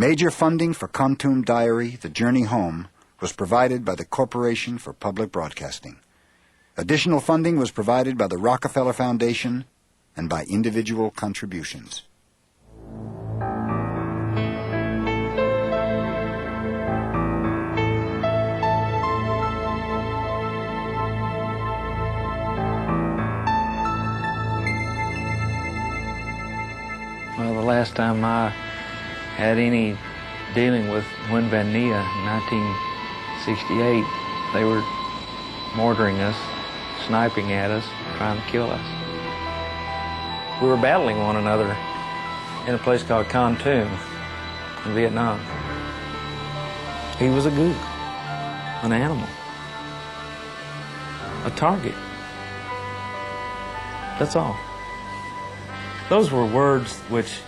Major funding for Kontum Diary, The Journey Home, was provided by the Corporation for Public Broadcasting. Additional funding was provided by the Rockefeller Foundation and by individual contributions. Well, the last time I had any dealing with Win Van Nia in 1968, they were mortaring us, sniping at us, trying to kill us. We were battling one another in a place called Kontum in Vietnam. He was a gook, an animal, a target. That's all. Those were words which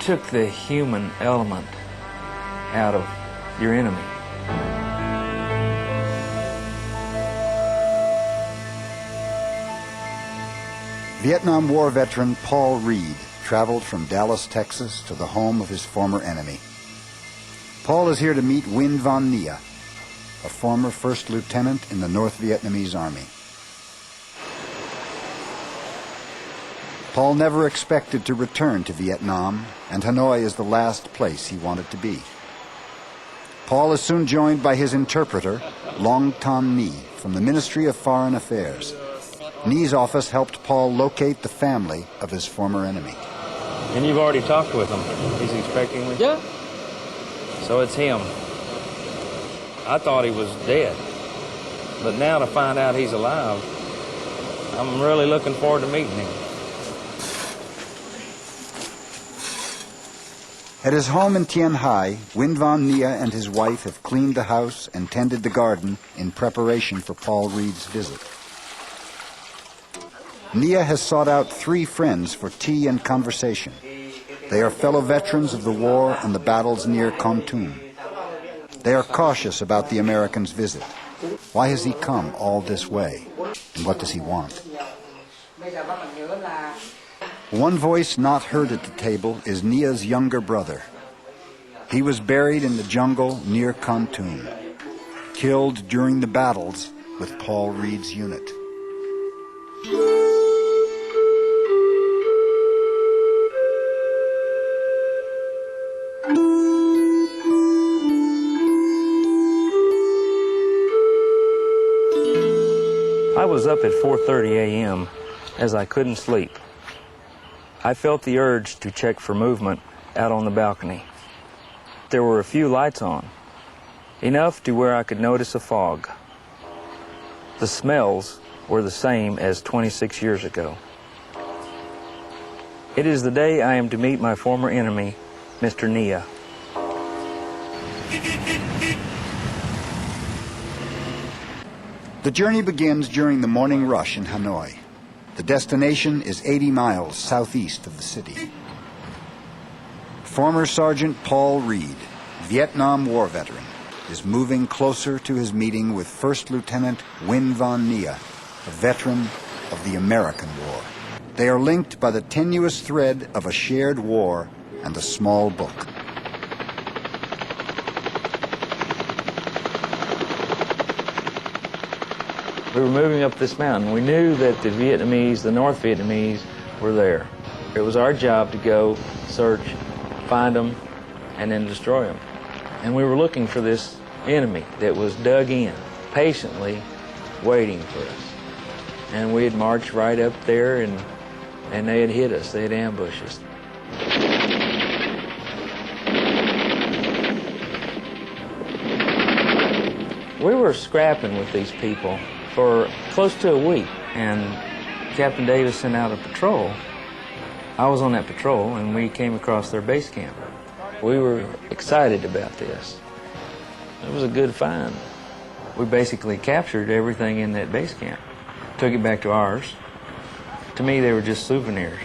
took the human element out of your enemy. Vietnam War veteran Paul Reed traveled from Dallas, Texas to the home of his former enemy. Paul is here to meet Win Van Nia, a former first lieutenant in the North Vietnamese Army. Paul never expected to return to Vietnam, and Hanoi is the last place he wanted to be. Paul is soon joined by his interpreter, Long Tan Nhi, from the Ministry of Foreign Affairs. Nhi's office helped Paul locate the family of his former enemy. And you've already talked with him. He's expecting me? Yeah. So it's him. I thought he was dead. But now to find out he's alive, I'm really looking forward to meeting him. At his home in Tien Hai, Win Van Nia and his wife have cleaned the house and tended the garden in preparation for Paul Reed's visit. Nia has sought out 3 friends for tea and conversation. They are fellow veterans of the war and the battles near Kontum. They are cautious about the American's visit. Why has he come all this way? And what does he want? One voice not heard at the table is Nia's younger brother. He was buried in the jungle near Kontum, killed during the battles with Paul Reed's unit. I was up at 4:30 a.m. as I couldn't sleep. I felt the urge to check for movement out on the balcony. There were a few lights on, enough to where I could notice a fog. The smells were the same as 26 years ago. It is the day I am to meet my former enemy, Mr. Nia. The journey begins during the morning rush in Hanoi. The destination is 80 miles southeast of the city. Former Sergeant Paul Reed, Vietnam War veteran, is moving closer to his meeting with First Lieutenant Win Van Nia, a veteran of the American War. They are linked by the tenuous thread of a shared war and a small book. We were moving up this mountain. We knew that the Vietnamese, the North Vietnamese, were there. It was our job to go search, find them, and then destroy them. And we were looking for this enemy that was dug in, patiently waiting for us. And we had marched right up there, and they had hit us. They had ambushed us. We were scrapping with these people for close to a week, and Captain Davis sent out a patrol. I was on that patrol, and we came across their base camp. We were excited about this. It was a good find. We basically captured everything in that base camp, took it back to ours. To me, they were just souvenirs.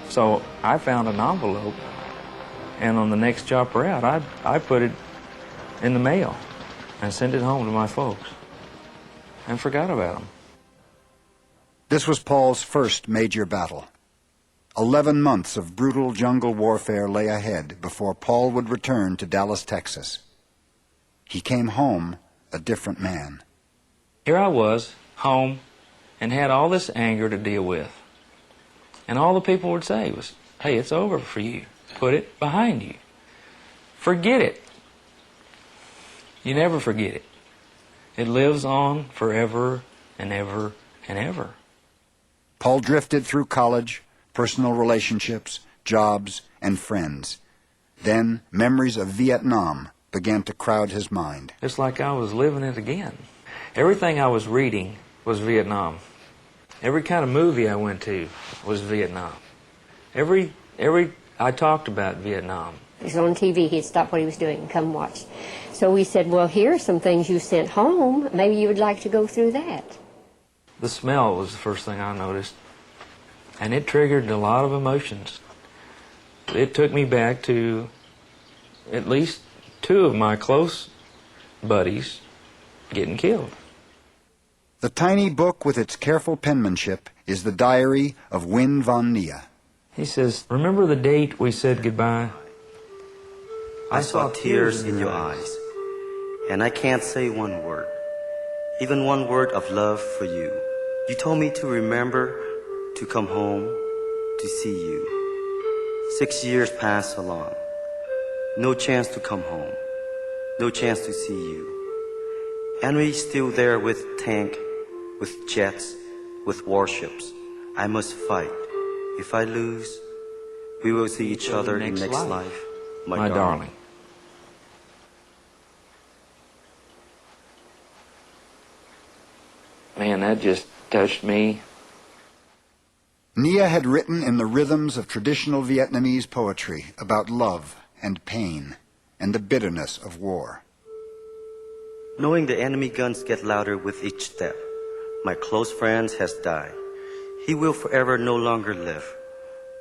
So I found an envelope, and on the next chopper out, I put it in the mail and sent it home to my folks and forgot about them. This was Paul's first major battle. 11 months of brutal jungle warfare lay ahead before Paul would return to Dallas, Texas. He came home a different man. Here I was, home, and had all this anger to deal with. And all the people would say was, hey, it's over for you. Put it behind you. Forget it. You never forget it. It lives on forever and ever and ever. Paul drifted through college, personal relationships, jobs, and friends. Then memories of Vietnam began to crowd his mind. It's like I was living it again. Everything I was reading was Vietnam. Every kind of movie I went to was Vietnam. I talked about Vietnam. He was on TV, he'd stop what he was doing and come watch. So we said, well, here are some things you sent home. Maybe you would like to go through that. The smell was the first thing I noticed. And it triggered a lot of emotions. It took me back to at least 2 of my close buddies getting killed. The tiny book with its careful penmanship is the diary of Win von Nia. He says, remember the date we said goodbye? I saw tears in your eyes, and I can't say one word, even one word of love for you. You told me to remember to come home to see you. 6 years passed along. No chance to come home. No chance to see you. Enemy's still there with tank, with jets, with warships. I must fight. If I lose, we will see each other in next life. My darling. Man, that just touched me. Nia had written in the rhythms of traditional Vietnamese poetry about love and pain and the bitterness of war. Knowing the enemy guns get louder with each step, my close friend has died. He will forever no longer live.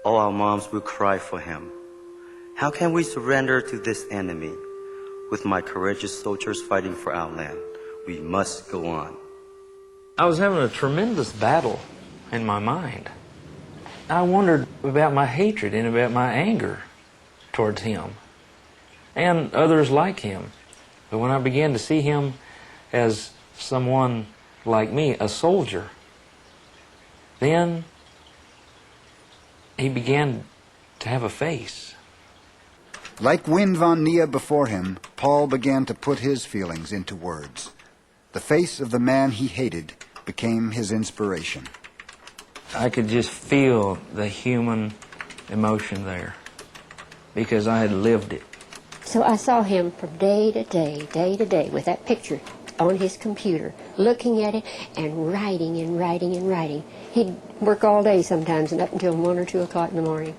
All our moms will cry for him. How can we surrender to this enemy? With my courageous soldiers fighting for our land, we must go on. I was having a tremendous battle in my mind. I wondered about my hatred and about my anger towards him and others like him. But when I began to see him as someone like me, a soldier, then he began to have a face. Like Win von Nia before him, Paul began to put his feelings into words. The face of the man he hated became his inspiration. I could just feel the human emotion there because I had lived it. So I saw him from day to day, with that picture on his computer, looking at it and writing and writing and writing. He'd work all day sometimes and up until 1 or 2 o'clock in the morning.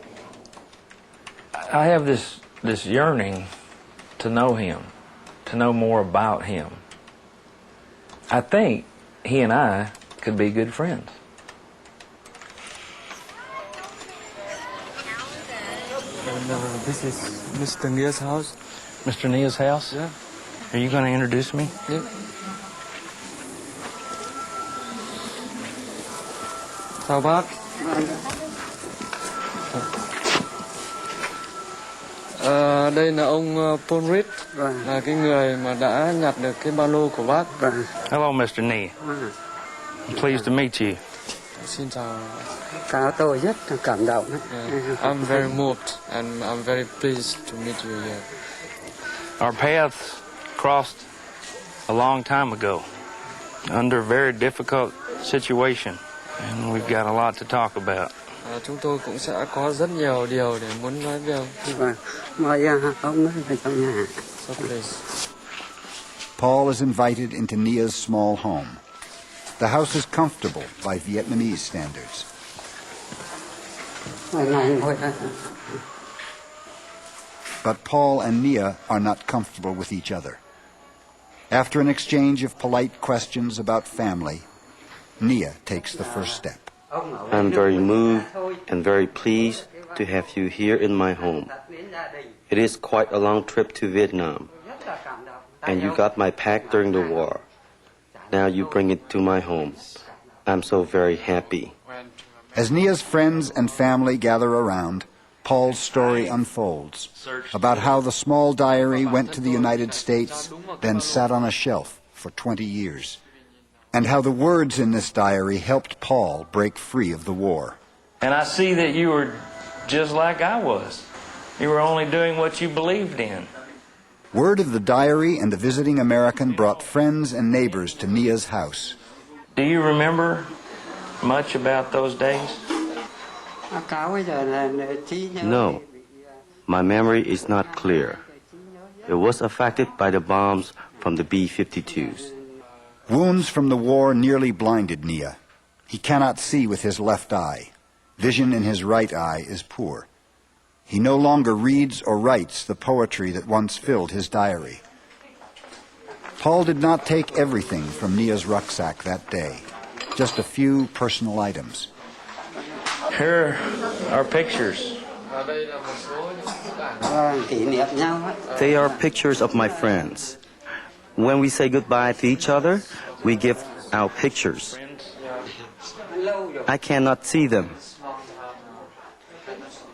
I have this yearning to know him, to know more about him. I think he and I could be good friends. And this is Mr. Nia's house. Mr. Nia's house? Yeah. Are you going to introduce me? Yeah. Chào bác. Đây là ông Paul Reed, là cái người mà đã nhặt được cái ba lô của bác. Hello, Mr. Nia. Pleased to meet you. Xin chào. Tôi rất là cảm động. I'm very moved and I'm very pleased to meet you here. Our paths crossed a long time ago under a very difficult situation, and we've got a lot to talk about. Chúng tôi cũng sẽ có rất nhiều điều để muốn nói với ông. Mời ông vào trong nhà. So please. Paul is invited into Nia's small home. The house is comfortable by Vietnamese standards. But Paul and Nia are not comfortable with each other. After an exchange of polite questions about family, Nia takes the first step. I'm very moved and very pleased to have you here in my home. It is quite a long trip to Vietnam, and you got my pack during the war. Now you bring it to my home. I'm so very happy. As Nia's friends and family gather around, Paul's story unfolds about how the small diary went to the United States, then sat on a shelf for 20 years, and how the words in this diary helped Paul break free of the war. And I see that you were just like I was. You were only doing what you believed in. Word of the diary and the visiting American brought friends and neighbors to Nia's house. Do you remember much about those days? No, my memory is not clear. It was affected by the bombs from the B-52s. Wounds from the war nearly blinded Nia. He cannot see with his left eye. Vision in his right eye is poor. He no longer reads or writes the poetry that once filled his diary. Paul did not take everything from Nia's rucksack that day, just a few personal items. Here are pictures. They are pictures of my friends. When we say goodbye to each other, we give our pictures. I cannot see them.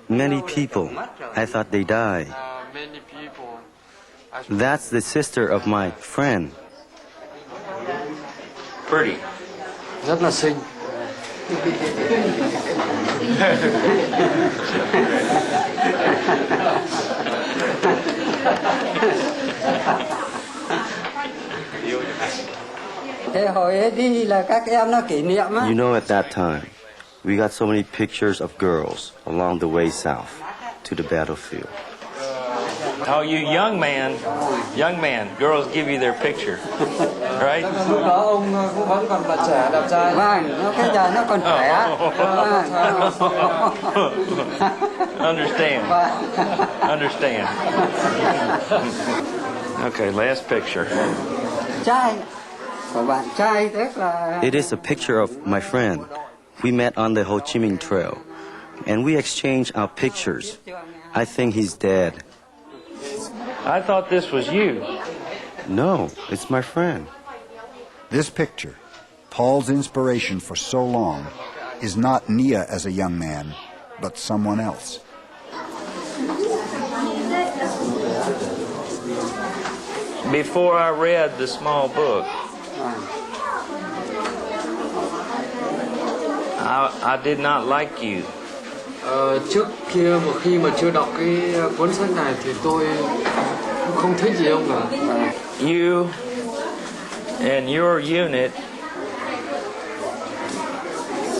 Many people, I thought they died. That's the sister of my friend. Pretty. Rất là xinh. You know, at that time, we got so many pictures of girls along the way south to the battlefield. Oh, you young man, girls give you their picture, right? Lúc đó ông cũng vẫn còn là trẻ, đẹp trai. Cái giờ nó còn trẻ. Understand. Okay, last picture. Trai. Của bạn trai tức là... It is a picture of my friend. We met on the Ho Chi Minh Trail, and we exchanged our pictures. I think he's dead. I thought this was you. No, it's my friend. This picture, Paul's inspiration for so long, is not Nia as a young man, but someone else. Before I read the small book, I did not like you. Trước kia một khi mà chưa đọc cái cuốn sách này thì tôi không thích gì ông cả. You and your unit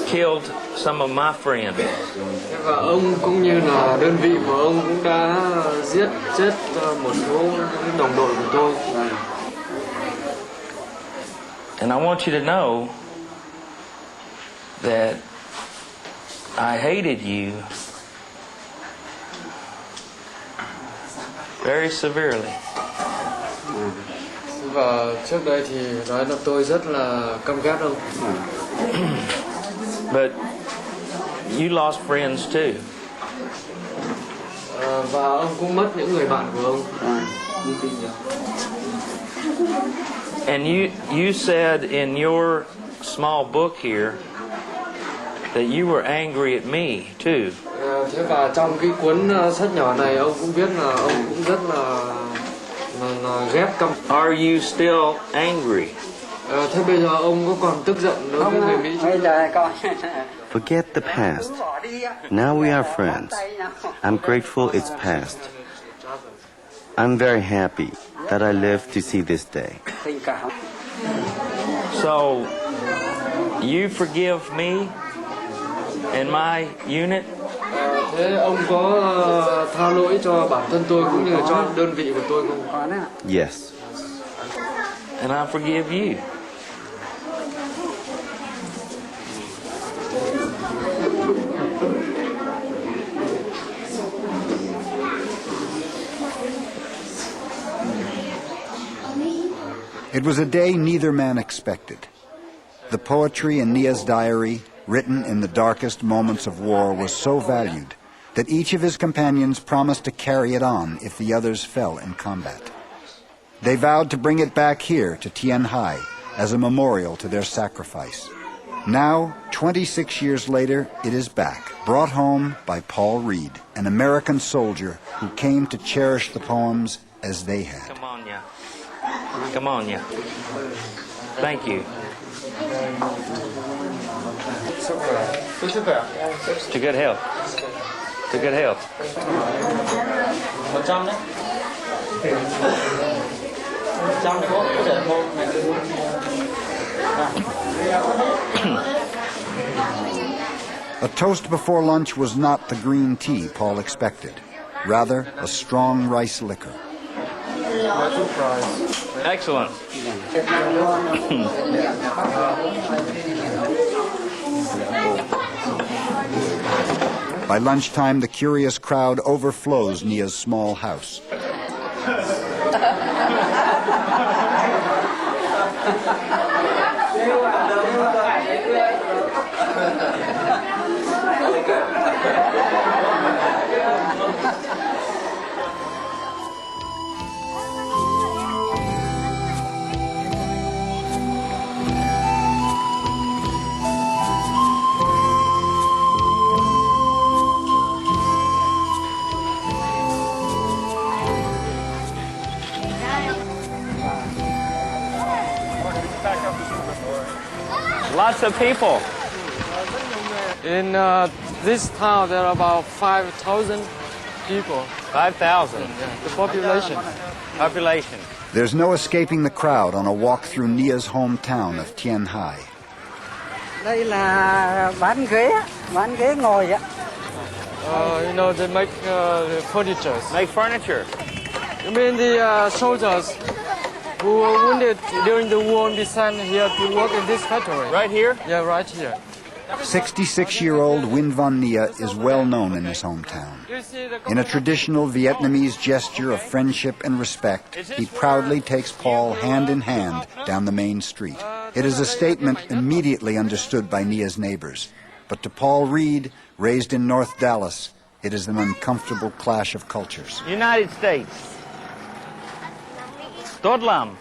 killed some of my friends. Và ông cũng như là đơn vị của ông cũng đã giết chết một số đồng đội của tôi. And I want you to know that I hated you very severely. Và trước đây thì nói là tôi rất là căm ghét ông. But you lost friends too. Và ông cũng mất những người bạn của ông. And you said in your small book here that you were angry at me too. Thế và trong cái cuốn sách nhỏ này ông cũng viết là ông cũng rất là ghét căm. Are you still angry? Thế bây giờ ông có còn tức giận đối với người Mỹ? Forget the past. Now we are friends. I'm grateful it's past. I'm very happy that I lived to see this day. So, you forgive me and my unit? Thế ông có tha lỗi cho bản thân tôi cũng như cho đơn vị của tôi không? Yes. And I forgive you. It was a day neither man expected. The poetry in Nia's diary, written in the darkest moments of war, was so valued that each of his companions promised to carry it on if the others fell in combat. They vowed to bring it back here to Tien Hai as a memorial to their sacrifice. Now, 26 years later, it is back, brought home by Paul Reed, an American soldier who came to cherish the poems as they had. Come on, yeah. Come on, yeah. Thank you. To good health. To good health. A toast before lunch was not the green tea Paul expected, rather a strong rice liquor. Excellent. By lunchtime, the curious crowd overflows Nia's small house. Lots of people. In this town, there are about 5,000 people. 5,000 The population. population. There's no escaping the crowd on a walk through Nia's hometown of Tien Hai. Đây là bán ghế ngồi ạ. They make furniture. Make furniture. You mean the soldiers who were wounded during the war and be sent here to work in this factory? Right here? Yeah, right here. 66-year-old Nguyen Van Nia is well known in his hometown. In a traditional Vietnamese gesture of friendship and respect, he proudly takes Paul hand in hand down the main street. It is a statement immediately understood by Nia's neighbors. But to Paul Reed, raised in North Dallas, it is an uncomfortable clash of cultures. United States. Tốt lắm.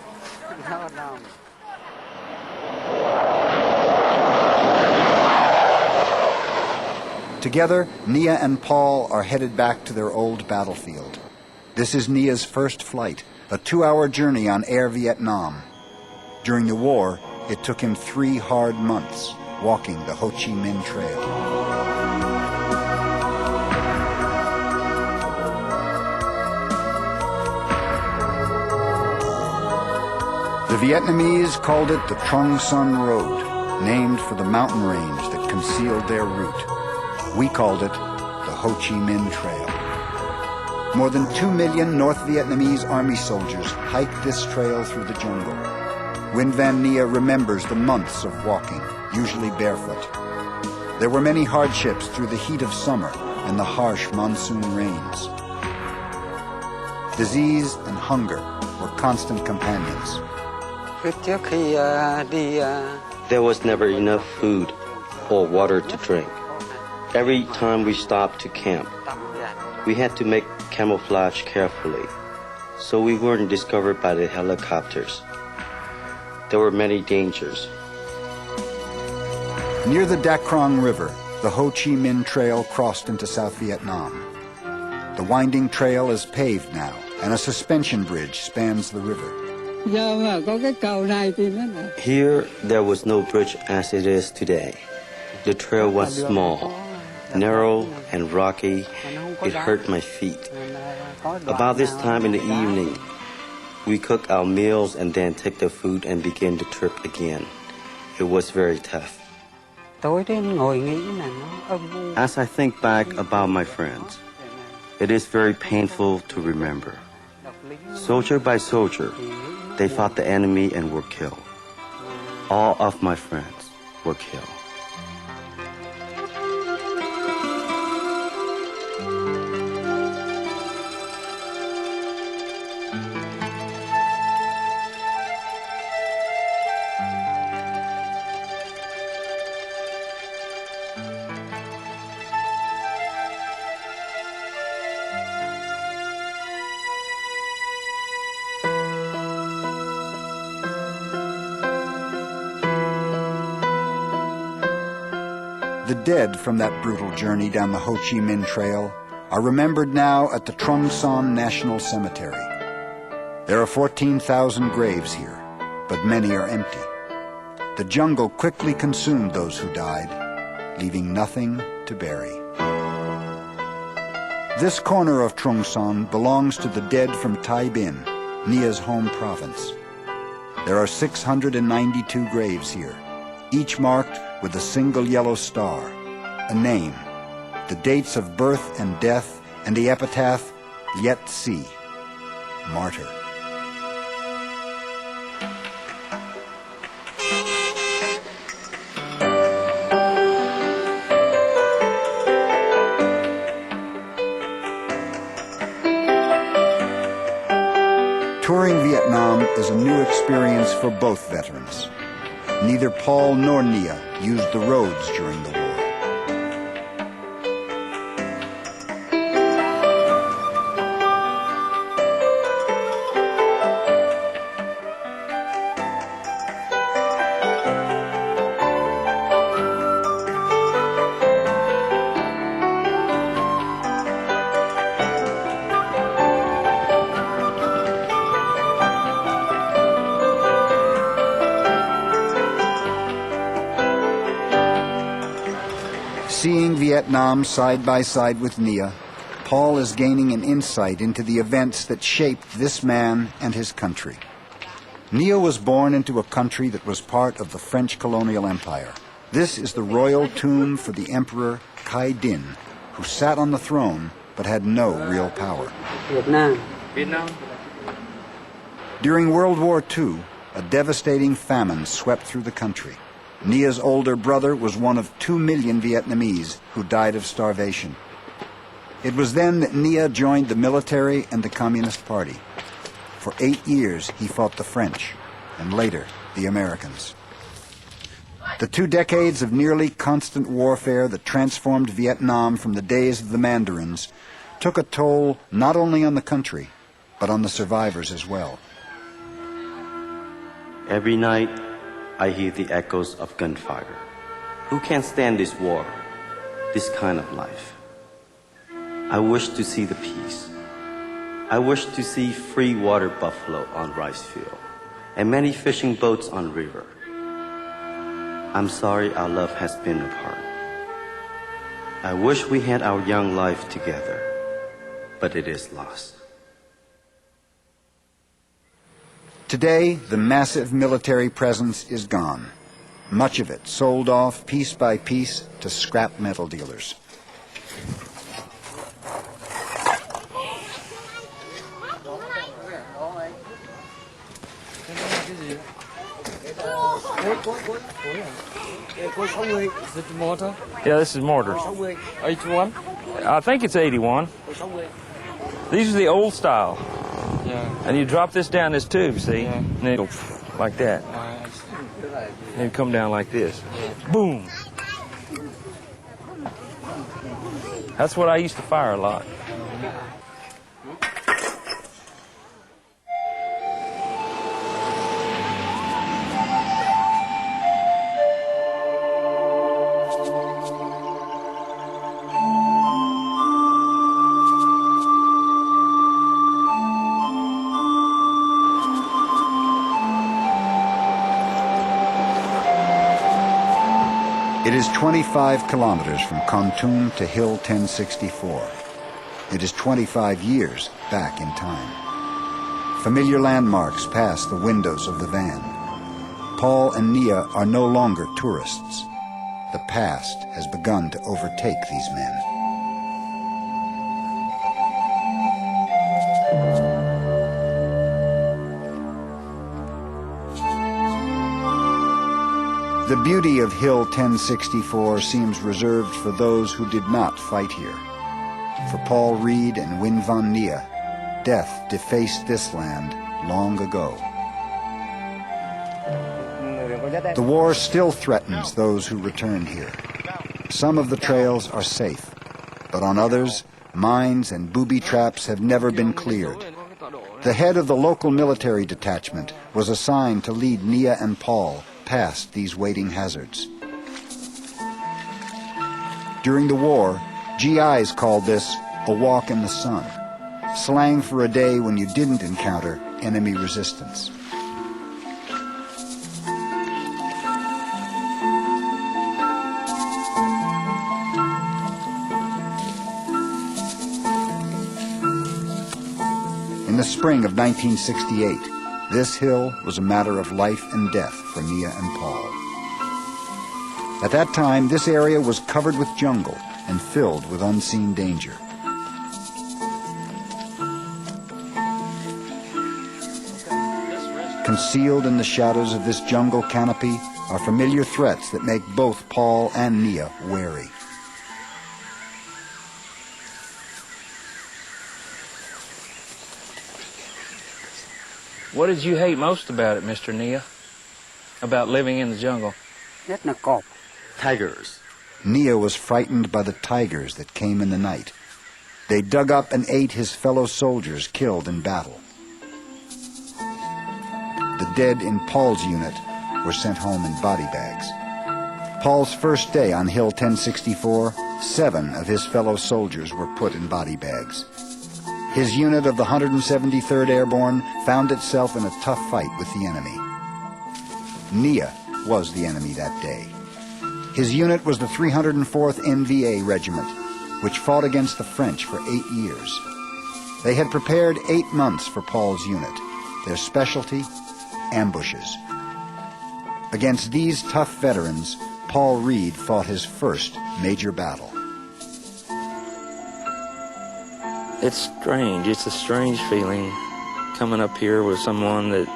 Together, Nia and Paul are headed back to their old battlefield. This is Nia's first flight, a 2-hour journey on Air Vietnam. During the war, it took him 3 hard months walking the Ho Chi Minh Trail. The Vietnamese called it the Trong Son Road, named for the mountain range that concealed their route. We called it the Ho Chi Minh Trail. More than 2 million North Vietnamese army soldiers hiked this trail through the jungle. Nguyen Van Nia remembers the months of walking, usually barefoot. There were many hardships through the heat of summer and the harsh monsoon rains. Disease and hunger were constant companions. Trước khi đi There was never enough food or water to drink. Every time we stopped to camp, we had to make camouflage carefully, so we weren't discovered by the helicopters. There were many dangers. Near the Dak Krong River, the Ho Chi Minh Trail crossed into South Vietnam. The winding trail is paved now, and a suspension bridge spans the river. giờ mà có cái cầu này thì nó là Here, there was no bridge as it is today. The trail was small, narrow, and rocky. It hurt my feet. About this time in the evening, we cook our meals and then take the food and begin the trip again. It was very tough. tối đến ngồi nghĩ là nó âm u. As I think back about my friends, it is very painful to remember. Soldier by soldier, they fought the enemy and were killed. All of my friends were killed. The dead from that brutal journey down the Ho Chi Minh Trail are remembered now at the Trong Son National Cemetery. There are 14,000 graves here, but many are empty. The jungle quickly consumed those who died, leaving nothing to bury. This corner of Trong Son belongs to the dead from Tai Binh, Nia's home province. There are 692 graves here, each marked with a single yellow star, a name, the dates of birth and death, and the epitaph, Yet Si, martyr. Touring Vietnam is a new experience for both veterans. Neither Paul nor Nia used the roads during the war. Seeing Vietnam side by side with Nia, Paul is gaining an insight into the events that shaped this man and his country. Nia was born into a country that was part of the French colonial empire. This is the royal tomb for the Emperor Khai Dinh, who sat on the throne but had no real power. Vietnam. During World War II, a devastating famine swept through the country. Nia's older brother was one of 2 million Vietnamese who died of starvation. It was then that Nia joined the military and the Communist Party. For 8 years, he fought the French, and later, the Americans. The 2 decades of nearly constant warfare that transformed Vietnam from the days of the Mandarins took a toll not only on the country, but on the survivors as well. Every night, I hear the echoes of gunfire. Who can stand this war, this kind of life? I wish to see the peace. I wish to see free water buffalo on rice field and many fishing boats on river. I'm sorry our love has been apart. I wish we had our young life together, but it is lost. Today, the massive military presence is gone. Much of it sold off piece by piece to scrap metal dealers. Is it mortar? Yeah, this is mortar. 81? I think it's 81. These are the old style. Yeah. And you drop this down this tube, see? Yeah. And it'll like that. And it'll come down like this. Boom. That's what I used to fire a lot. It is 25 kilometers from Kontum to Hill 1064. It is 25 years back in time. Familiar landmarks pass the windows of the van. Paul and Nia are no longer tourists. The past has begun to overtake these men. The beauty of Hill 1064 seems reserved for those who did not fight here. For Paul Reed and Win Van Nia, death defaced this land long ago. The war still threatens those who return here. Some of the trails are safe, but on others, mines and booby traps have never been cleared. The head of the local military detachment was assigned to lead Nia and Paul past these waiting hazards. During the war, GIs called this a walk in the sun, slang for a day when you didn't encounter enemy resistance. In the spring of 1968, this hill was a matter of life and death for Nia and Paul. At that time, this area was covered with jungle and filled with unseen danger. Concealed in the shadows of this jungle canopy are familiar threats that make both Paul and Nia wary. What did you hate most about it, Mr. Nia? About living in the jungle? Nhất là cọp. Tigers. Nia was frightened by the tigers that came in the night. They dug up and ate his fellow soldiers killed in battle. The dead in Paul's unit were sent home in body bags. Paul's first day on Hill 1064, 7 of his fellow soldiers were put in body bags. His unit of the 173rd Airborne found itself in a tough fight with the enemy. Nia was the enemy that day. His unit was the 304th NVA Regiment, which fought against the French for 8 years. They had prepared 8 months for Paul's unit, their specialty, ambushes. Against these tough veterans, Paul Reed fought his first major battle. It's strange. It's a strange feeling coming up here with someone that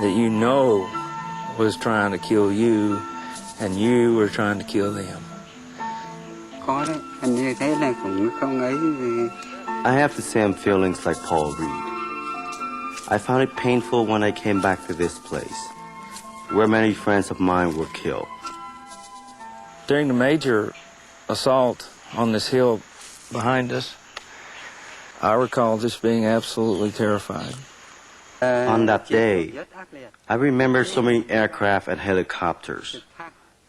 you know was trying to kill you, and you were trying to kill them. Có đấy, anh như thế là cũng không ấy gì. I have the same feelings like Paul Reed. I found it painful when I came back to this place, where many friends of mine were killed. During the major assault on this hill behind us, I recall just being absolutely terrified. On that day, I remember so many aircraft and helicopters.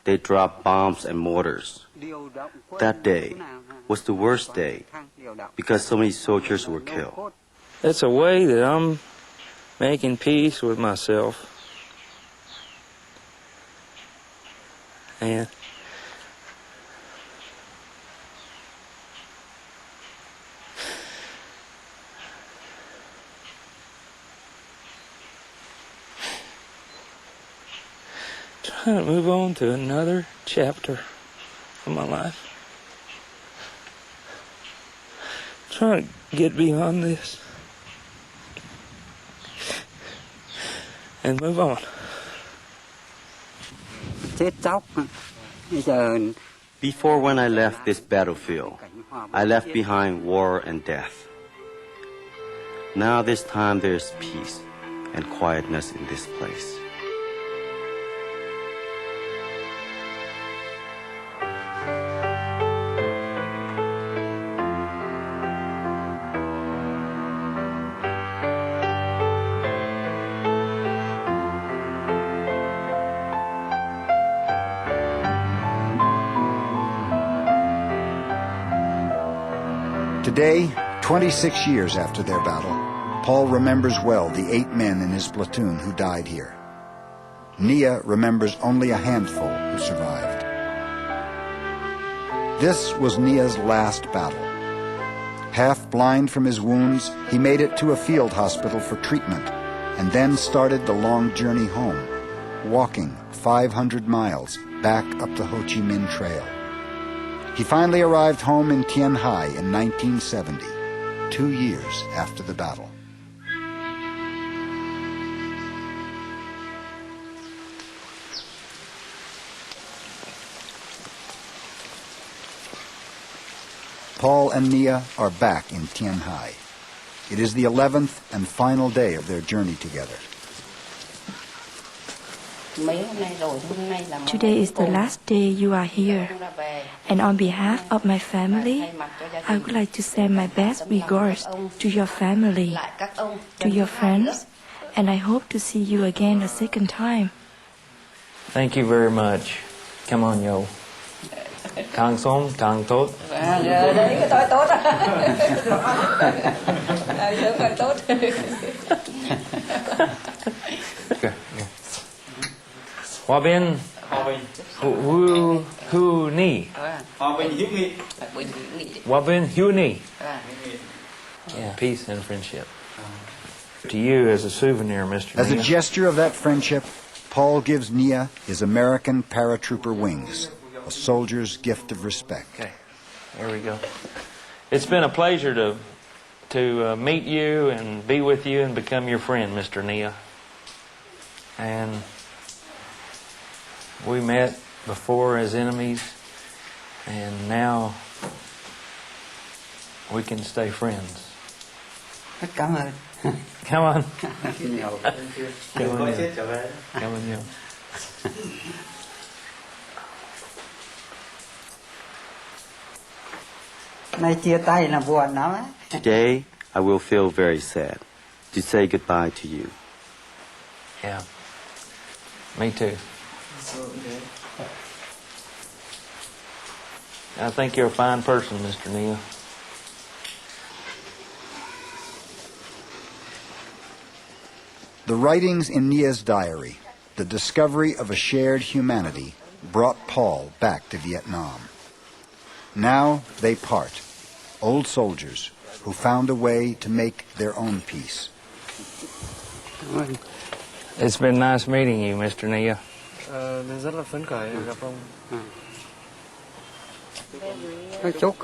They dropped bombs and mortars. That day was the worst day because so many soldiers were killed. It's a way that I'm making peace with myself. And trying to move on to another chapter of my life. Trying to get beyond this and move on. Chết chóc. Bây giờ Before, when I left this battlefield, I left behind war and death. Now this time there's peace and quietness in this place. Today, 26 years after their battle, Paul remembers well the 8 men in his platoon who died here. Nia remembers only a handful who survived. This was Nia's last battle. Half blind from his wounds, he made it to a field hospital for treatment and then started the long journey home, walking 500 miles back up the Ho Chi Minh Trail. He finally arrived home in Tien Hai in 1970, 2 years after the battle. Paul and Nia are back in Tien Hai. It is the 11th and final day of their journey together. Today is the last day you are here, and on behalf of my family, I would like to send my best regards to your family, to your friends, and I hope to see you again a second time. thank you very much. Come on, yo. Càng sống càng tốt. Đấy cái tôi tốt. Sớm càng tốt. Hòa bình. Hu ni. Hòa bình hữu nghị. Hòa bình hữu nghị. Yeah, peace and friendship. To you as a souvenir, Mr. As a Nia. gesture of that friendship, Paul gives Nia his American paratrooper wings, a soldier's gift of respect. Okay, there we go. It's been a pleasure to meet you and be with you and become your friend, Mr. Nia. And we met before as enemies, and now we can stay friends. Cảm ơn. Come on. Nhiều. Cảm ơn nhiều. Cảm ơn nhiều. Nay chia tay là buồn lắm á. Today, I will feel very sad to say goodbye to you. Yeah. Me too. I think you're a fine person, Mr. Nia. The writings in Nia's diary, the discovery of a shared humanity, brought Paul back to Vietnam. Now they part, old soldiers who found a way to make their own peace. It's been nice meeting you, Mr. Nia. Rất là phấn khởi gặp ông. Chúc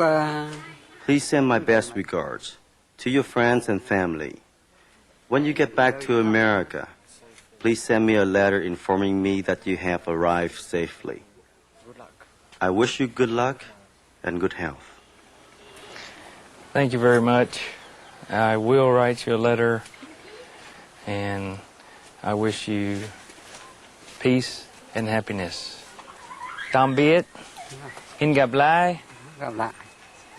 Please send my best regards to your friends and family. When you get back to America, please send me a letter informing me that you have arrived safely. I wish you good luck and good health. Thank you very much. I will write you a letter, and I wish you peace and happiness. Tạm biệt. Hẹn gặp lại. gặp lại.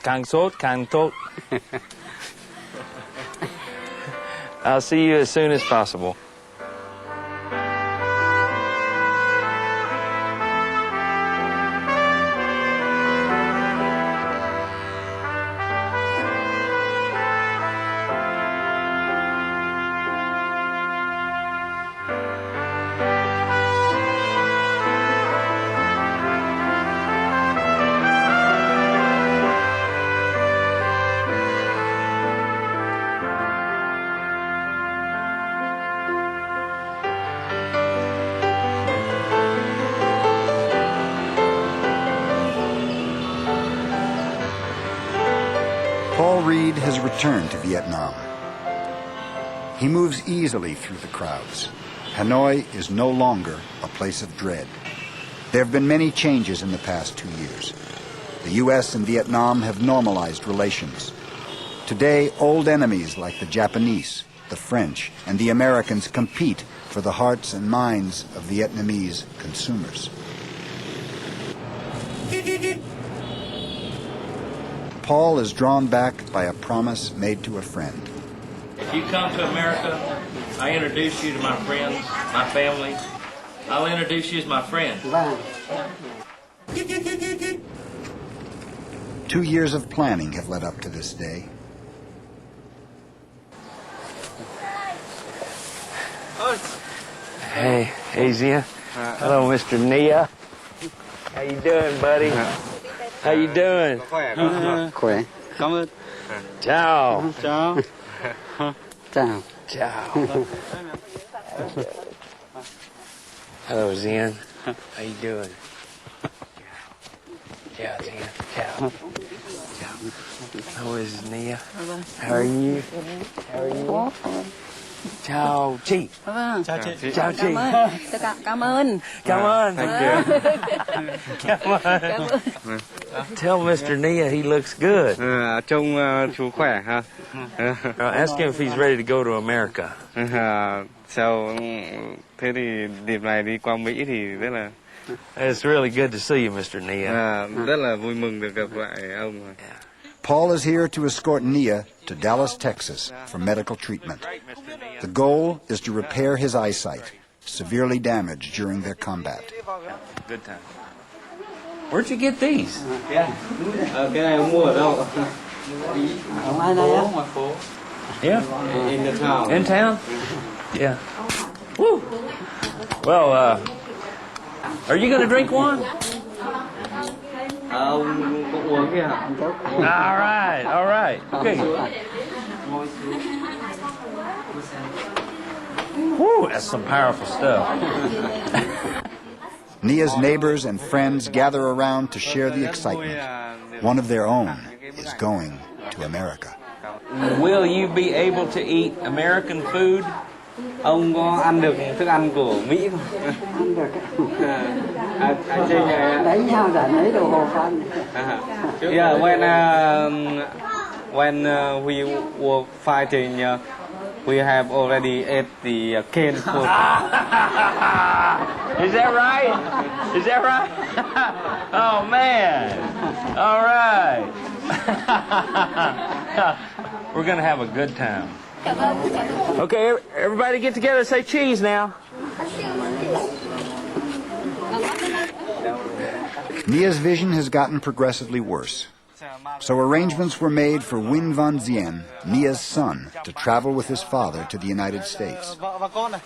Càng sốt càng tốt. I'll see you as soon as possible. Paul Reed has returned to Vietnam. He moves easily through the crowds. Hanoi is no longer a place of dread. There have been many changes in the past 2 years. The U.S. and Vietnam have normalized relations. Today, old enemies like the Japanese, the French, and the Americans compete for the hearts and minds of Vietnamese consumers. Paul is drawn back by a promise made to a friend. If you come to America, I introduce you to my friends, my family. I'll introduce you as my friend. Vâng. 2 years of planning have led up to this day. Hey, Zia. Hello, Mr. Nia. How you doing, buddy? How you doing? Khỏe. Cảm ơn. Ciao. Chào. Chào. Ciao. Hello, Zian. How you doing? Ciao, Zian. Ciao. Ciao. How is Nia? How are you? How are you? Chào chị. Vâng. Chào chị. Chào chị. Cảm ơn. Come on. Come on. Tell Mr. Nia he looks good. Trông chú khỏe ha. Ask him if he's ready to go to America. Sao thế thì dịp này đi qua Mỹ thì rất là It's really good to see you, Mr. Nia. rất là vui mừng được gặp lại ông. Paul is here to escort Nia to Dallas, Texas for medical treatment. The goal is to repair his eyesight severely damaged during their combat. Good time. Where'd you get these? Cái này em mua ở đâu? Không ai đây á. Yeah. In the town. In town? Yeah. Woo. Well, are you going to drink one? Ông có uống kìa. All right, all right. Okay. Woo, that's some powerful stuff. Nia's neighbors and friends gather around to share the excitement. One of their own is going to America. Will you be able to eat American food? Ông có ăn được thức ăn của Mỹ không? Ăn được. Anh Trinh này. Đánh nhau đã lấy đồ hộp ăn. Yeah, when we were fighting, we have already ate the canned food. Is that right? Is that right? Oh, man. All right. We're going to have a good time. Okay, everybody get together and say cheese now. Nia's vision has gotten progressively worse. So arrangements were made for Win Van Zien, Nia's son, to travel with his father to the United States.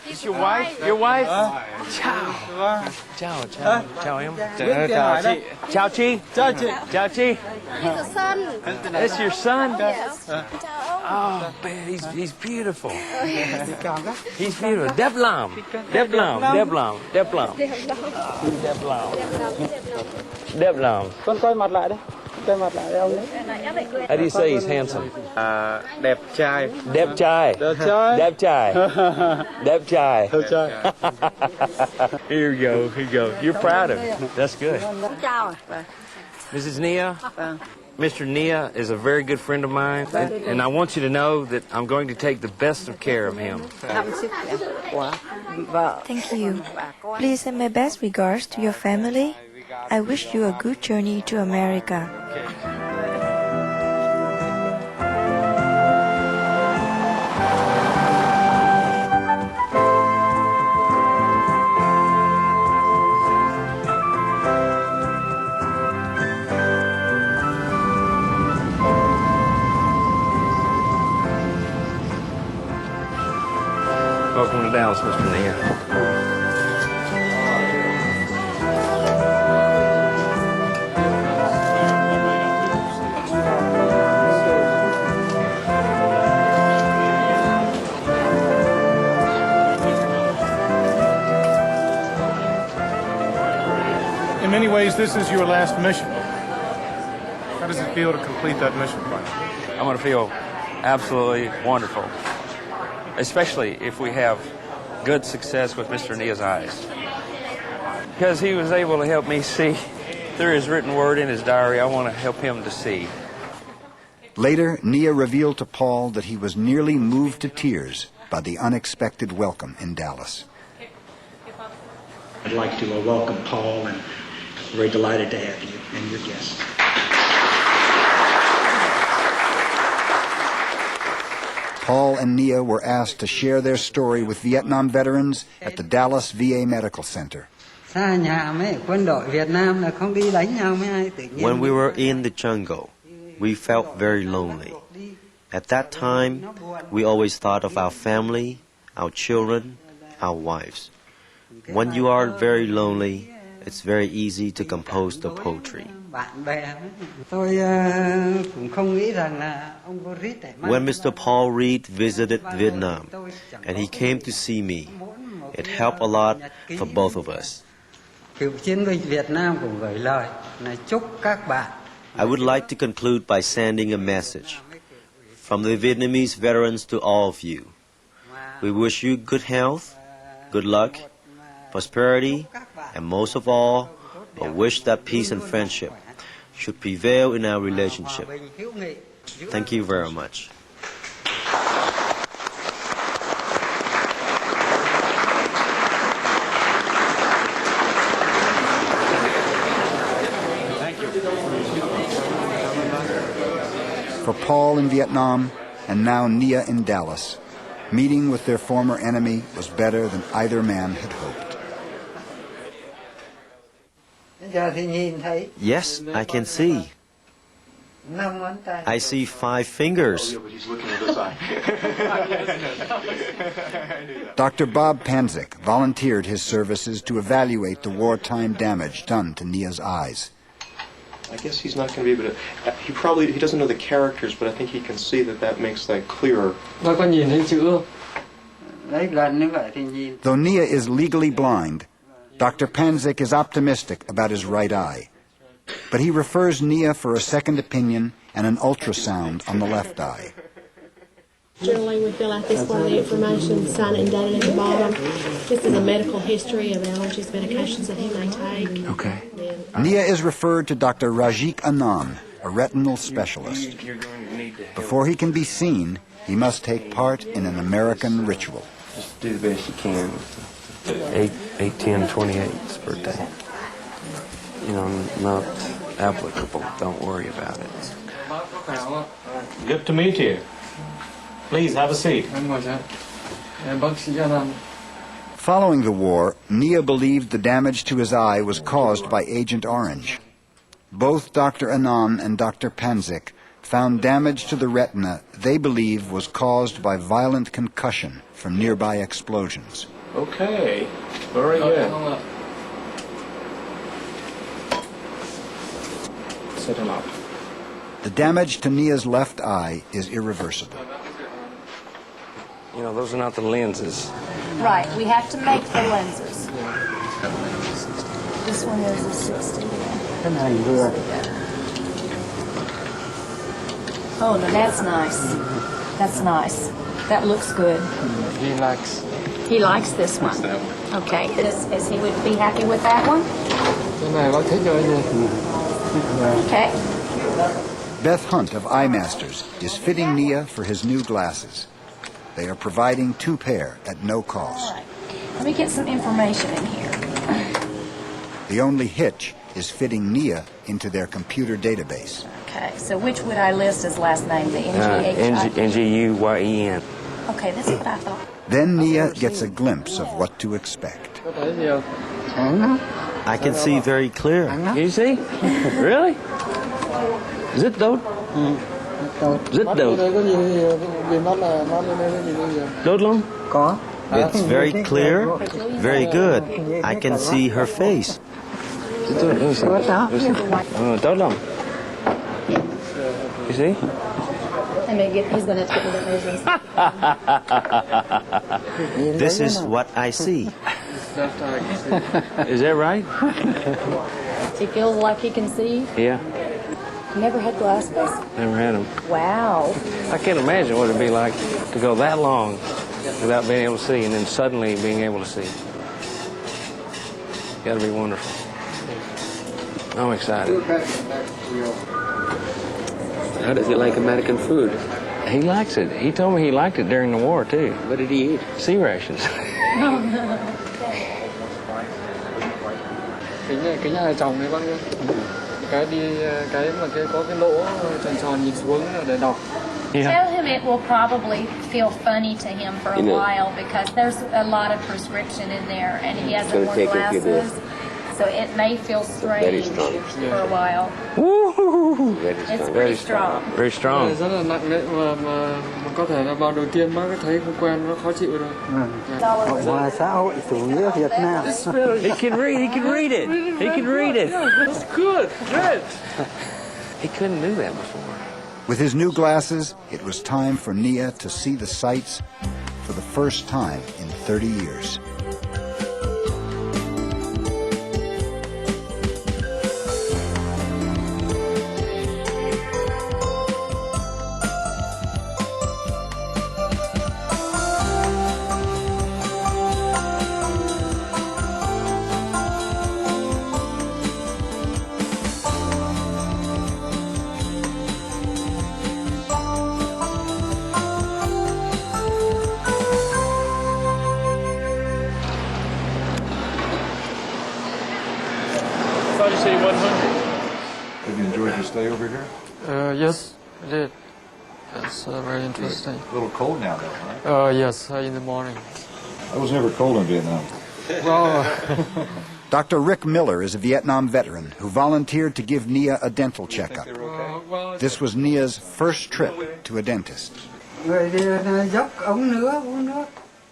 Is your wife? Your wife? Ciao. Ciao, ciao. Ciao em. Chào chị. Ciao Chi. Chào chị. Ciao Chi. He's a son. That's your son? Yes. Oh, man, he's beautiful. He's beautiful. Đẹp lòng. Đẹp lòng. Đẹp lòng. Đẹp lòng. Đẹp lòng. Đẹp lòng. Con coi mặt lại đấy. Coi mặt lại ông đấy. How do you say he's handsome? Đẹp trai. Đẹp trai. Đẹp trai. Đẹp trai. Đẹp trai. Đẹp trai. Here you go. Here you go. You're proud of it. That's good. Chào. Mrs. Nia, Mr. Nia is a very good friend of mine, and I want you to know that I'm going to take the best of care of him. Thank you. Please send my best regards to your family. I wish you a good journey to America. Welcome to Dallas, Mr. Nia. In many ways, this is your last mission. How does it feel to complete that mission, Brian? I'm going to feel absolutely wonderful, especially if we have good success with Mr. Nia's eyes. Because he was able to help me see through his written word in his diary. I want to help him to see. Later, Nia revealed to Paul that he was nearly moved to tears by the unexpected welcome in Dallas. I'd like to welcome Paul, and very delighted to have you and your guests. Paul and Nia were asked to share their story with Vietnam veterans at the Dallas VA Medical Center. Xa nhà mấy quân đội Việt Nam là không đi đánh nhau với ai tự nhiên. When we were in the jungle, we felt very lonely. At that time, we always thought of our family, our children, our wives. When you are very lonely, it's very easy to compose the poetry. Bạn bè tôi cũng không nghĩ rằng là ông có Reed để mang. When Mr. Paul Reed visited Vietnam and he came to see me, it helped a lot for both of us. Cựu chiến binh Việt Nam cũng gửi lời là chúc các bạn. I would like to conclude by sending a message from the Vietnamese veterans to all of you. We wish you good health, good luck, prosperity, and most of all, a wish that peace and friendship should prevail in our relationship. Thank you very much. For Paul in Vietnam and now Nia in Dallas, Meeting with their former enemy was better than either man had hoped. Yes, I can see. I see 5 fingers. Dr. Bob Panzik volunteered his services to evaluate the wartime damage done to Nia's eyes. I guess he's not going to be able to... He doesn't know the characters, but I think he can see that makes that clearer. Though Nia is legally blind, Dr. Panzik is optimistic about his right eye. But he refers Nia for a second opinion and an ultrasound on the left eye. Generally, we fill out this form of the information, sign it and date it at the bottom. This is a medical history of allergies, medications that he may take. Okay. Nia is referred to Dr. Rajik Anand, a retinal specialist. Before he can be seen, he must take part in an American ritual. Just do the best you can. 8/10/28's birthday. You know, not applicable. Don't worry about it. Good to meet you. Please have a seat. Following the war, Nia believed the damage to his eye was caused by Agent Orange. Both Dr. Anand and Dr. Panzik found damage to the retina they believe was caused by violent concussion from nearby explosions. Okay, very good. Set him up. The damage to Nia's left eye is irreversible. You know, those are not the lenses. Right, we have to make the lenses. This one is a 60. Oh, no, that's nice. That's nice. That looks good. He likes this one. Okay, is he would be happy with that one? Okay. Beth Hunt of Eye Masters is fitting Nia for his new glasses. They are providing 2 pair at no cost. All right. Let me get some information in here. The only hitch is fitting Nia into their computer database. Okay, so which would I list as last name? The NGHI? NGUYEN. Okay, that's what I thought. Then Nia gets a glimpse of what to expect. I can see very clear. You see? Really? Zit đốt. Zit đốt. Đốt lắm? It's very clear, very good. I can see her face. Tốt lắm. You see? He's going to have to get me that measurements. This is what I see. Is that right? He feels like he can see. Yeah. Never had glasses? Never had them. Wow. I can't imagine what it'd be like to go that long without being able to see and then suddenly being able to see. Got to be wonderful. I'm excited. How does he like American food? He likes it. He told me he liked it during the war, too. What did he eat? Sea rations. Cái nhà chồng này bác nhá. Cái mà có cái lỗ tròn tròn nhìn xuống để đọc. Tell him it will probably feel funny to him for a while because there's a lot of prescription in there and he hasn't worn glasses. So it may feel strange for a while. It's pretty strong. Very strong. Rất là nặng đấy mà có thể là vào đầu tiên bác thấy không quen nó khó chịu rồi. Ngoài xã hội chủ nghĩa Việt Nam. He can read it. He can read it. That's good. Good. He couldn't do that before. With his new glasses, it was time for Nia to see the sights for the first time in 30 years. you say 100. Have you enjoyed your stay over here? Yes, I did. That's very interesting. A little cold now, though, right? Yes, in the morning. I was never cold in Vietnam. Well, Dr. Rick Miller is a Vietnam veteran who volunteered to give Nia a dental checkup. This was Nia's first trip to a dentist.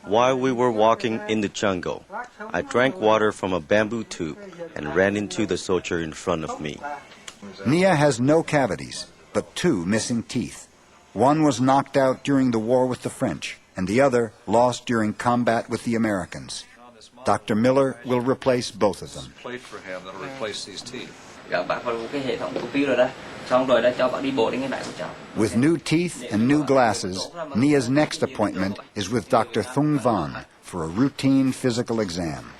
While we were walking in the jungle, I drank water from a bamboo tube and ran into the soldier in front of me. Nia has no cavities, but 2 missing teeth. One was knocked out during the war with the French, and the other lost during combat with the Americans. Dr. Miller will replace both of them. Plate for him that'll replace these teeth. With new teeth and new glasses, Nia's next appointment is with Dr. Thung Van for a routine physical exam.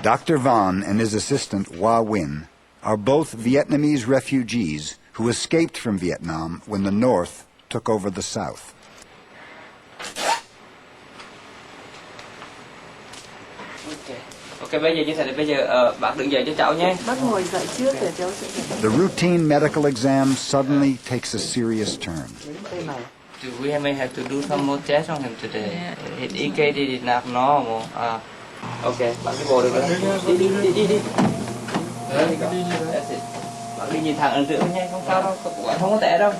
Dr. Van and his assistant Hoa Win are both Vietnamese refugees who escaped from Vietnam when the North took over the South. The routine medical exam suddenly takes a serious turn. We may have to do some more tests on him today. His EKG is not normal. Okay, bạn đi bộ được rồi. Đi. There you go. That's it. Bạn đi nhìn thẳng ấn tượng nhanh, không sao đâu, bạn không có tệ đâu.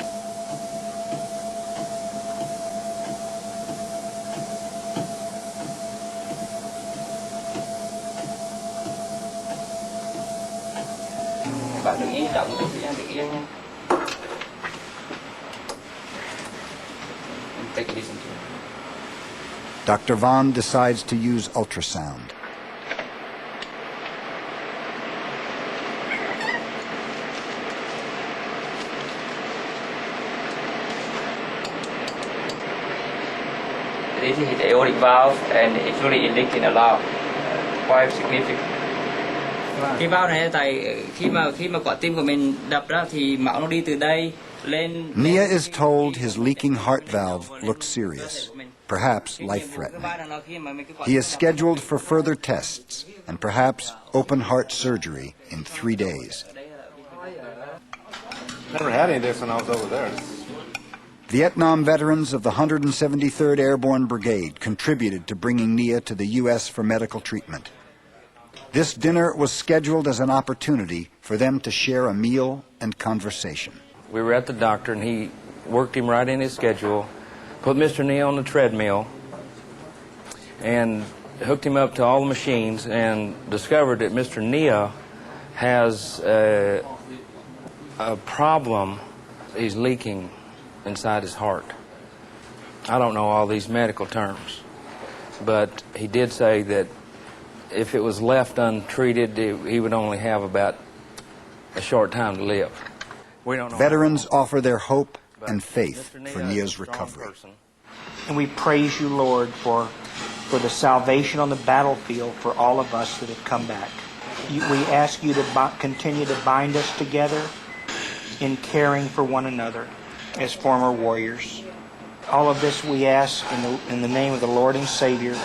Bạn đừng yên động, đừng yên nha. Take it easy. Dr. Van decides to use ultrasound. This is the aortic valve and it's really leaking a lot, quite significant. Cái valve này tại khi mà quả tim của mình đập ra thì máu nó đi từ đây lên. Nia is told his leaking heart valve looked serious, perhaps life-threatening. He is scheduled for further tests and perhaps open heart surgery in 3 days. Never had any of this when I was over there. Vietnam veterans of the 173rd Airborne Brigade contributed to bringing Nia to the U.S. for medical treatment. This dinner was scheduled as an opportunity for them to share a meal and conversation. We were at the doctor and he worked him right in his schedule, put Mr. Nia on the treadmill, and hooked him up to all the machines and discovered that Mr. Nia has a problem. He's leaking inside his heart. I don't know all these medical terms, but he did say that if it was left untreated, he would only have about a short time to live. We don't know. Veterans offer their hope and faith for Nia's recovery. And we praise you, Lord, for the salvation on the battlefield for all of us that have come back. We ask you to continue to bind us together in caring for one another as former warriors. All of this we ask in the name of the Lord and Savior.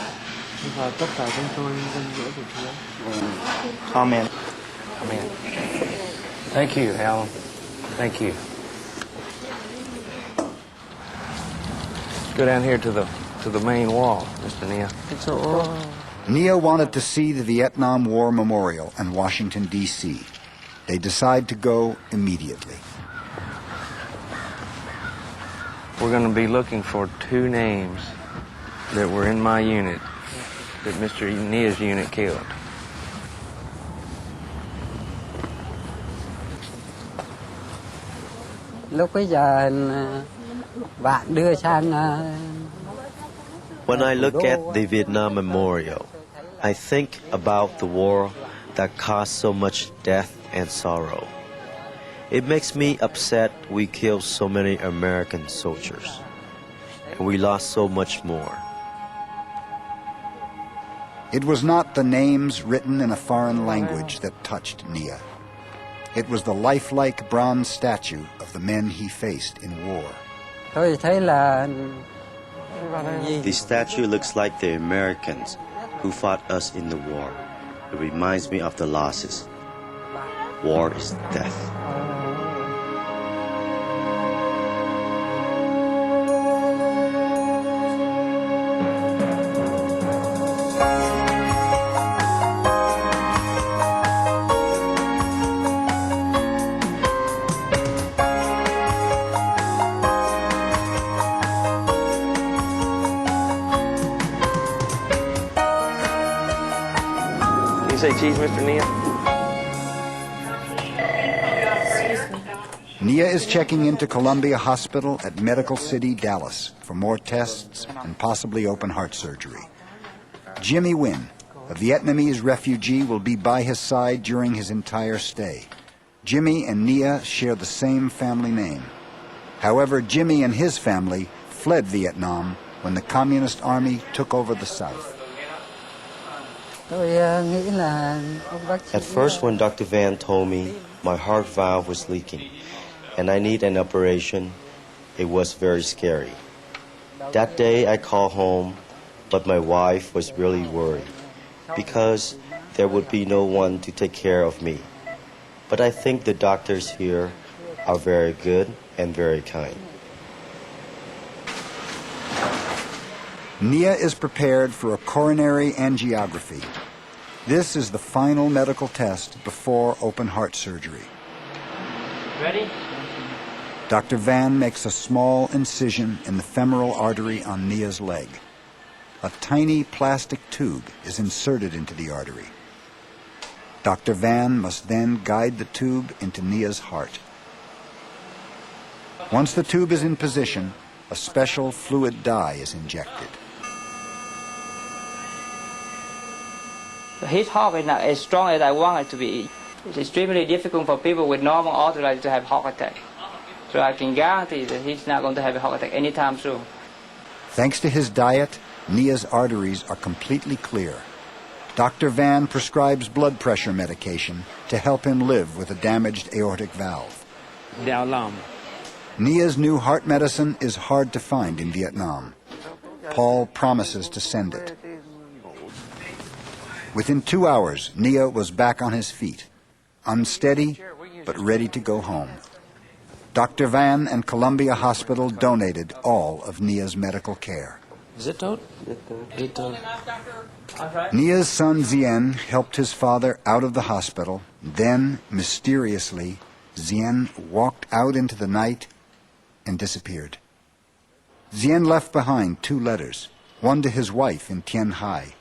Amen. Amen. Thank you, Alan. Thank you. Let's go down here to the main wall, Mr. Nia. It's all. Nia wanted to see the Vietnam War Memorial in Washington, D.C. They decide to go immediately. We're going to be looking for 2 names that were in my unit that Mr. Nia's unit killed. Lúc bây giờ bạn đưa sang. When I look at the Vietnam Memorial, I think about the war that caused so much death and sorrow. It makes me upset we killed so many American soldiers, and we lost so much more. It was not the names written in a foreign language that touched Nia. It was the lifelike bronze statue of the men he faced in war. Tôi thấy là. The statue looks like the Americans who fought us in the war. It reminds me of the losses. War is death. You say cheese, Mr. Nia? Nia is checking into Columbia Hospital at Medical City, Dallas, for more tests and possibly open heart surgery. Jimmy Wynn, a Vietnamese refugee, will be by his side during his entire stay. Jimmy and Nia share the same family name. However, Jimmy and his family fled Vietnam when the Communist Army took over the South. At first, when Dr. Van told me my heart valve was leaking and I need an operation, it was very scary. That day I called home, but my wife was really worried because there would be no one to take care of me. But I think the doctors here are very good and very kind. Nia is prepared for a coronary angiography. This is the final medical test before open heart surgery. Ready? Dr. Van makes a small incision in the femoral artery on Nia's leg. A tiny plastic tube is inserted into the artery. Dr. Van must then guide the tube into Nia's heart. Once the tube is in position, a special fluid dye is injected. His heart is not as strong as I want it to be. It's extremely difficult for people with normal arteries to have heart attack. So I can guarantee that he's not going to have a heart attack anytime soon. Thanks to his diet, Nia's arteries are completely clear. Dr. Van prescribes blood pressure medication to help him live with a damaged aortic valve. Nia's new heart medicine is hard to find in Vietnam. Paul promises to send it. Within 2 hours, Nia was back on his feet, unsteady but ready to go home. Dr. Van and Columbia Hospital donated all of Nia's medical care. Nia's son Zien helped his father out of the hospital. Then, mysteriously, Zien walked out into the night and disappeared. Zien left behind 2 letters, one to his wife in Tien Hai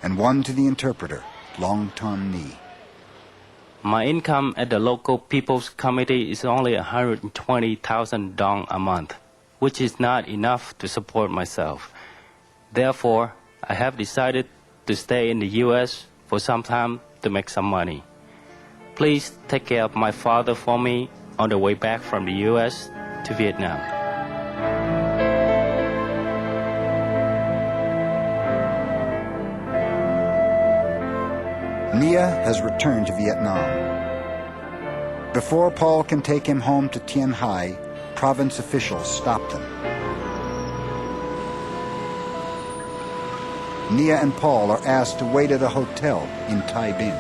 and one to the interpreter, Long Ton Ni. My income at the local People's Committee is only 120,000 dong a month, which is not enough to support myself. Therefore, I have decided to stay in the U.S. for some time to make some money. Please take care of my father for me on the way back from the U.S. to Vietnam. Nia has returned to Vietnam. Before Paul can take him home to Tien Hai, province officials stop them. Nia and Paul are asked to wait at a hotel in Tai Binh.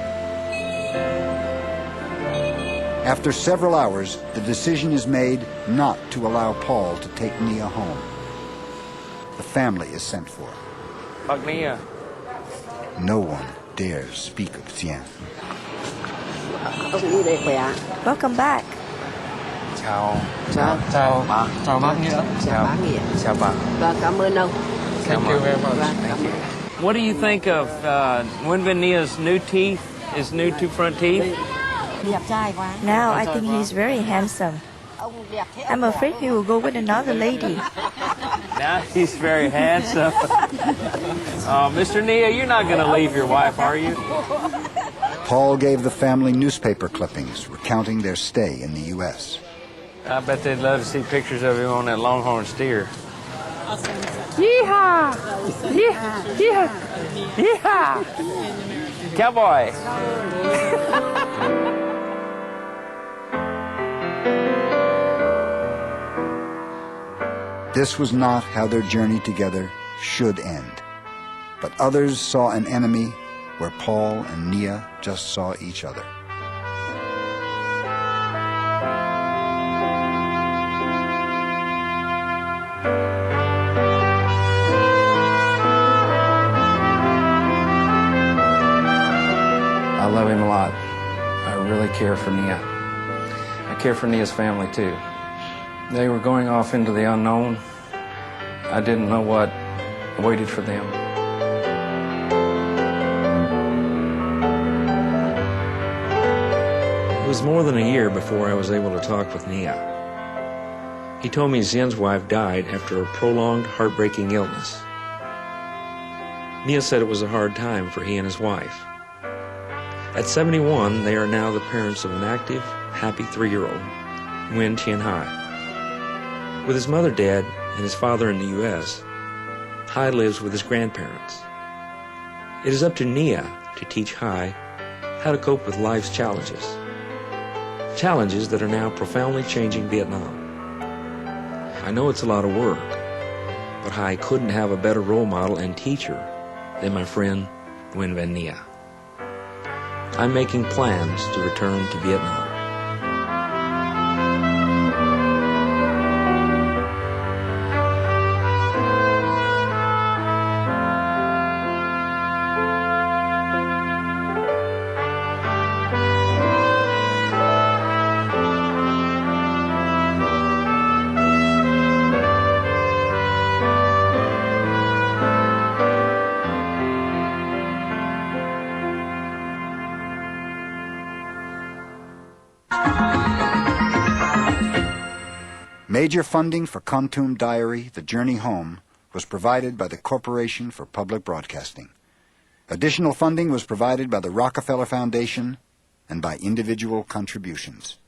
After several hours, the decision is made not to allow Paul to take Nia home. The family is sent for. Nia. No one dares speak of Zien. Welcome back. Chào bà. Chào bác Nghĩa. Chào bà. Vâng, cảm ơn ông. Thank you very much. Thank you. What do you think of Nguyen Vinh Nia's new teeth, his new 2 front teeth? Now I think he's very handsome. I'm afraid he will go with another lady. Now he's very handsome. Mr. Nia, you're not going to leave your wife, are you? Paul gave the family newspaper clippings recounting their stay in the U.S. I bet they'd love to see pictures of him on that longhorn steer. Yeehaw! Yeehaw! Yeehaw! Cowboy! This was not how their journey together should end. But others saw an enemy where Paul and Nia just saw each other. I love him a lot. I really care for Nia. I care for Nia's family too. They were going off into the unknown. I didn't know what waited for them. was more than a year before I was able to talk with Nia. He told me Xian's wife died after a prolonged, heartbreaking illness. Nia said it was a hard time for he and his wife. At 71, they are now the parents of an active, happy 3-year-old, Nguyen Tien Hai. With his mother dead and his father in the U.S., Hai lives with his grandparents. It is up to Nia to teach Hai how to cope with life's challenges. Challenges that are now profoundly changing Vietnam. I know it's a lot of work, but Hai couldn't have a better role model and teacher than my friend Nguyen Van Nia. I'm making plans to return to Vietnam. Major funding for Kontum Diary, The Journey Home, was provided by the Corporation for Public Broadcasting. Additional funding was provided by the Rockefeller Foundation and by individual contributions.